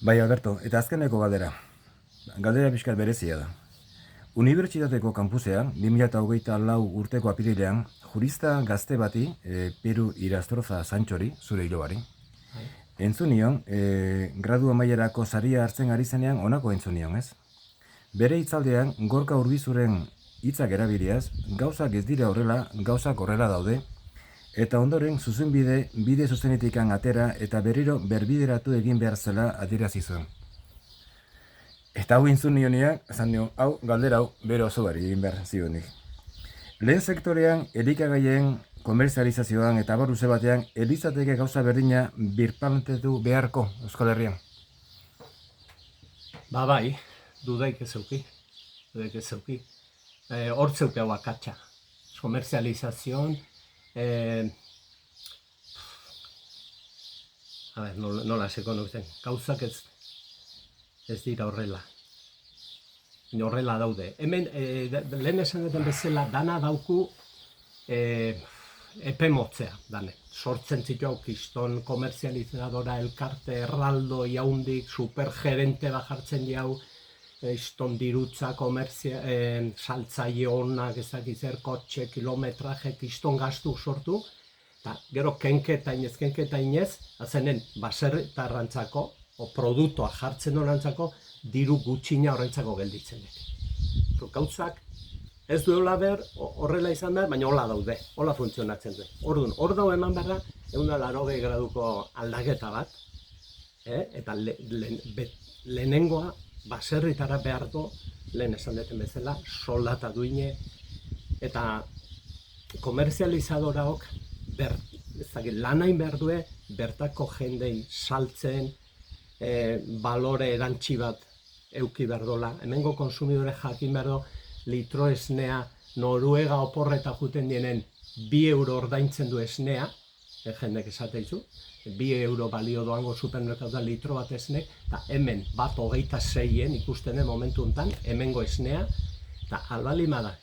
Bai, Alberto, eta azkeneko galdera. Galdera pixkat berezia da. Unibertsitateko kampusean, 2024 urteko apirilean, jurista gazte bati, Peru Irastroza Santxori, zure hilobari, Bai. entzun nion, gradu amaierako saria hartzen ari zenean honako entzun nion, ez? Bere hitzaldean, Gorka Urbizuren hitzak erabiliaz, gauzak ez dira horrela, gauzak horrela daude, eta ondoren zuzenbide, bide zuzenetikan atera eta berriro berbideratu egin behar zela adierazi zuen. Eta hau entzun nionean, esan nion, hau galdera hau bere oso bari egin behar zionik. Lehen sektorean, elikagaien komerzializazioan eta abar luze batean, elizateke gauza berdina birplanteatu beharko Euskal Herrian. Bai, dudaik ez euki. Hor zeuke hau akatsa. Komerzializazioan, nola eseko nukten, gauzak ez dira horrela. Horrela daude. Hemen, lehen esan duten bezala, dana dauku epe motzea, dane. Sortzen zitu hau kiston komerzializadora elkarte erraldo jaundik, supergerente bajartzen jau, iston dirutza saltzaile honak, ezakizer, kotxe, kilometraje, kiston gastu sortu, eta gero kenketa inez, azenen baserritarrantzako, o produktoa jartzen horantzako, diru gutxina horrentzako gelditzen dut. Gauzak ez duela behar, horrela izan behar, baina hola daude, hola funtzionatzen du. Orduan, hor dago eman behar da, 180 graduko aldaketa bat, eta lehenengoa baserritara behar du, lehen esan duten bezala, soldata duine, eta komerzializadoraok lanain behar due, bertako jendei saltzen, balore erantzi bat euki behar dola. Hemengo konsumidore jakin behar do, litro esnea, Noruega oporreta juten dienen 2 euro ordaintzen du esnea, jendek esateizu, 2 euro balio doango supermerkatuan litro bat esnek, eta hemen bat 26en ikusten den momentu honetan, hemengo esnea, eta albalima da,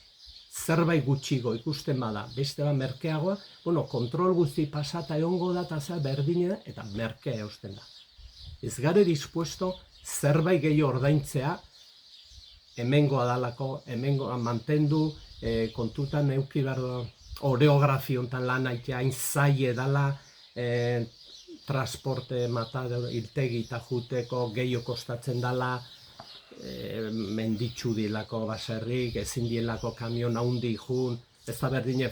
zerbait gutxigo ikusten bada, beste bat merkeagoa, kontrol guzti pasata egongo da, eta berdina eta merkea eusten da. Ez gare dispuesto zerbait gehiago ordaintzea, hemengoa dalako, hemengoa mantendu, kontutan euki behar da, oreografio honetan lan aitea, hain zaie dala, transporte irtegi eta juteko gehiago kostatzen dala, menditsu dilako baserrik, ezin dielako kamion haundi jun, ez da berdine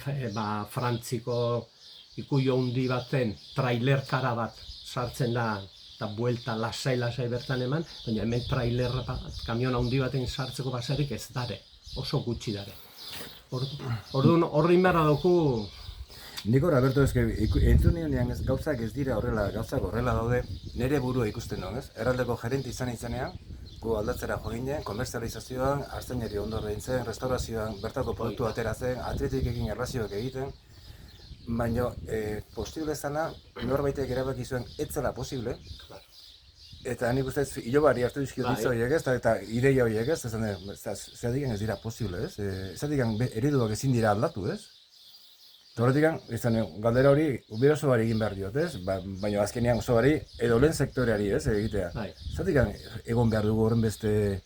Frantziko ikuio haundi baten trailerkara bat sartzen da, eta buelta lasai bertan eman, baina hemen trailer bat, kamion haundi baten sartzeko baserrik ez dare, oso gutxi dare. Orduan horrein behar dugu... Niko, Alberto, entzun nionean gauzak ez dira horrela, gauzak horrela daude, nire burua ikusten nuen, ez? Erraldeko gerente izanean, gu aldatzera jo ginen, komerzializazioan, artzainari ondo ordaintzen, restaurazioan, bertako produktu ateratzen, atletikekin erlazioak egiten, baina posible zana, norbaitek erabaki zuen ez zela posible, eta nik ustez, hilobari hartu dizkio ditza horiek ez, eta ideia horiek ez, zerdikan ez dira posible ez, zerdikan ereduak ezin dira aldatu ez. Horretik, galdera hori, ubera oso bari egin behar diot, ez? Baina azkenean oso bari, edo lehen sektoreari, ez, egitea. Zatik egon behar dugu horren beste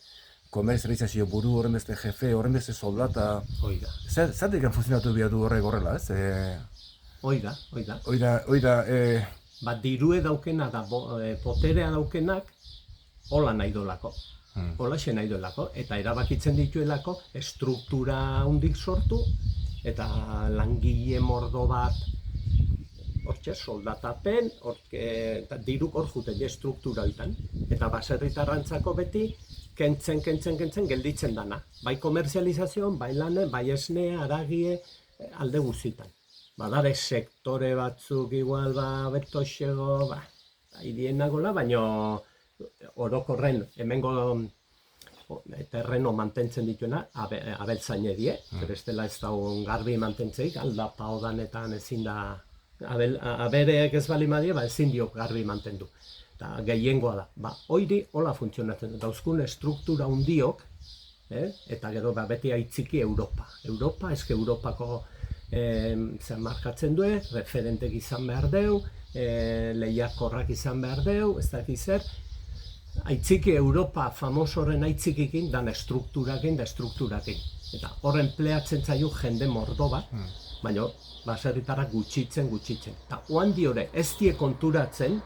komerzializazio buru, horren beste jefe, horren beste soldata... Zatik funtzionatu behar du horrek horrela, ez? Oida. Dirue daukena da, poterea daukenak, hola nahi dolako. Holaxe nahi dolako, eta erabakitzen dituelako, estruktura hundik sortu, eta langile mordo bat, hortxe, soldatapen, diruk hor juten estruktura horietan, eta baserritarrantzako beti, kentzen, gelditzen dana. Bai komerzializazioan, bai lanen, bai esnea, aragie, alde guztietan. Badare sektore batzuk igual, betoxego, hirienagola, baina orokorren, hemengo terreno mantentzen dituena, abeltzainedie, bestela ez dago garbi mantentzeik, aldapa odanetan ezin da, abereek ez bali madie, ezin dio garbi mantendu. Eta gehiengoa da. Hoiri hola funtzionatzen dut, dauzkun struktura hundiok, eta gero beti aitziki Europa. Europako markatzen du, referentek izan behar deu, lehiakorrak izan behar deu, ez dakiz zer, aitziki Europa famosoren aitzikikin dan estrukturakin da estrukturakin. Eta horren pleatzen zaio jende mordo bat, baina baserritarrak gutxitzen. Eta oan diore ez die konturatzen,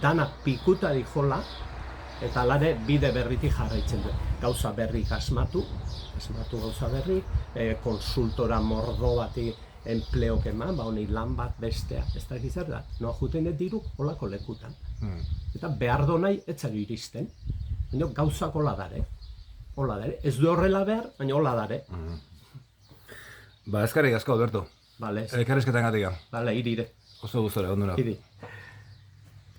danak pikutarik jola, eta alare bide berritik jarraitzen du. Gauza berrik asmatu gauza berrik, konsultora mordo bati enpleok eman, honi lan bat bestea, ez da gizar da, noa juten ez diruk holako lekutan. Eta behar do nahi etzari iristen, baina gauzak hola dare. Ez du horrela behar, baina hola dare. Ba, eskarrik asko, Alberto. Bale, Elkarrizketan gatik. irire. Oso gustora, ondura. Iri.